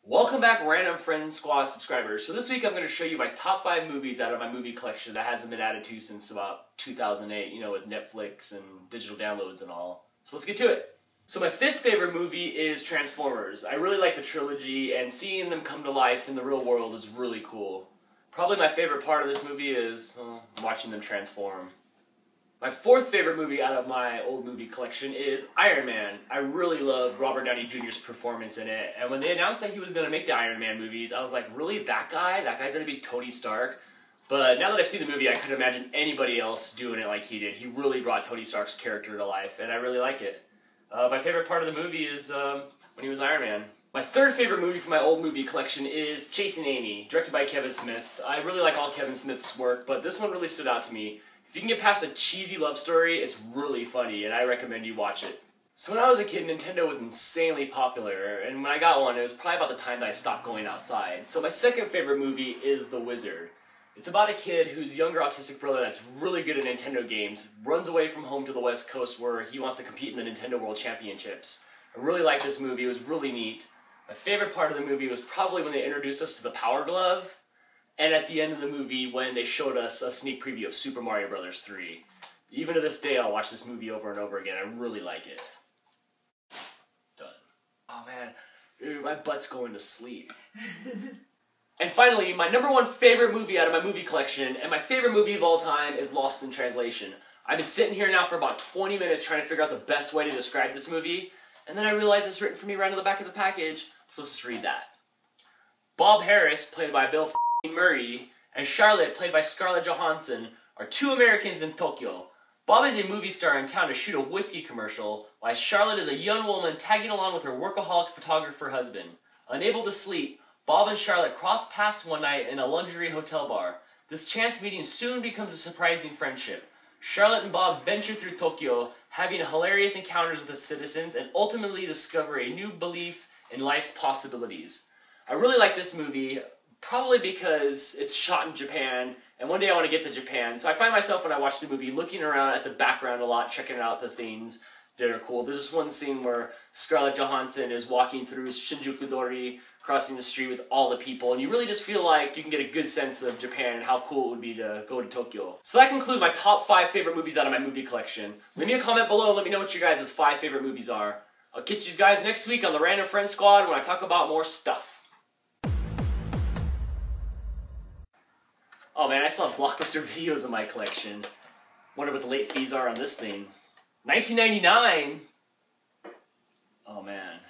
Welcome back, Random Friend Squad subscribers. So this week I'm going to show you my top 5 movies out of my movie collection that hasn't been added to since about 2008, you know, with Netflix and digital downloads and all. So let's get to it. So my 5th favorite movie is Transformers. I really like the trilogy, and seeing them come to life in the real world is really cool. Probably my favorite part of this movie is watching them transform. My 4th favorite movie out of my old movie collection is Iron Man. I really loved Robert Downey Jr.'s performance in it, and when they announced that he was going to make the Iron Man movies, I was like, really, that guy? That guy's going to be Tony Stark? But now that I've seen the movie, I couldn't imagine anybody else doing it like he did. He really brought Tony Stark's character to life, and I really like it. My favorite part of the movie is when he was Iron Man. My 3rd favorite movie from my old movie collection is Chasing Amy, directed by Kevin Smith. I really like all Kevin Smith's work, but this one really stood out to me. If you can get past a cheesy love story, it's really funny, and I recommend you watch it. So when I was a kid, Nintendo was insanely popular, and when I got one, it was probably about the time that I stopped going outside. So my 2nd favorite movie is The Wizard. It's about a kid whose younger autistic brother that's really good at Nintendo games runs away from home to the West Coast where he wants to compete in the Nintendo World Championships. I really liked this movie. It was really neat. My favorite part of the movie was probably when they introduced us to the Power Glove, and at the end of the movie when they showed us a sneak preview of Super Mario Bros. 3. Even to this day, I'll watch this movie over and over again. I really like it. Done. Oh man, dude, my butt's going to sleep. And finally, my number 1 favorite movie out of my movie collection, and my favorite movie of all time, is Lost in Translation. I've been sitting here now for about 20 minutes trying to figure out the best way to describe this movie, and then I realized it's written for me right on the back of the package, so let's just read that. Bob Harris, played by Bill Murray, and Charlotte, played by Scarlett Johansson, are 2 Americans in Tokyo. Bob is a movie star in town to shoot a whiskey commercial, while Charlotte is a young woman tagging along with her workaholic photographer husband. Unable to sleep, Bob and Charlotte cross paths one night in a luxury hotel bar. This chance meeting soon becomes a surprising friendship. Charlotte and Bob venture through Tokyo, having hilarious encounters with the citizens, and ultimately discover a new belief in life's possibilities. I really like this movie, probably because it's shot in Japan, and one day I want to get to Japan. So I find myself when I watch the movie looking around at the background a lot, checking out the things that are cool. There's this one scene where Scarlett Johansson is walking through Shinjuku Dori, crossing the street with all the people, and you really just feel like you can get a good sense of Japan and how cool it would be to go to Tokyo. So that concludes my top 5 favorite movies out of my movie collection. Leave me a comment below and let me know what your guys' 5 favorite movies are. I'll catch you guys next week on the Random Friend Squad when I talk about more stuff. Oh man, I still have Blockbuster videos in my collection. Wonder what the late fees are on this thing. $19.99? Oh man.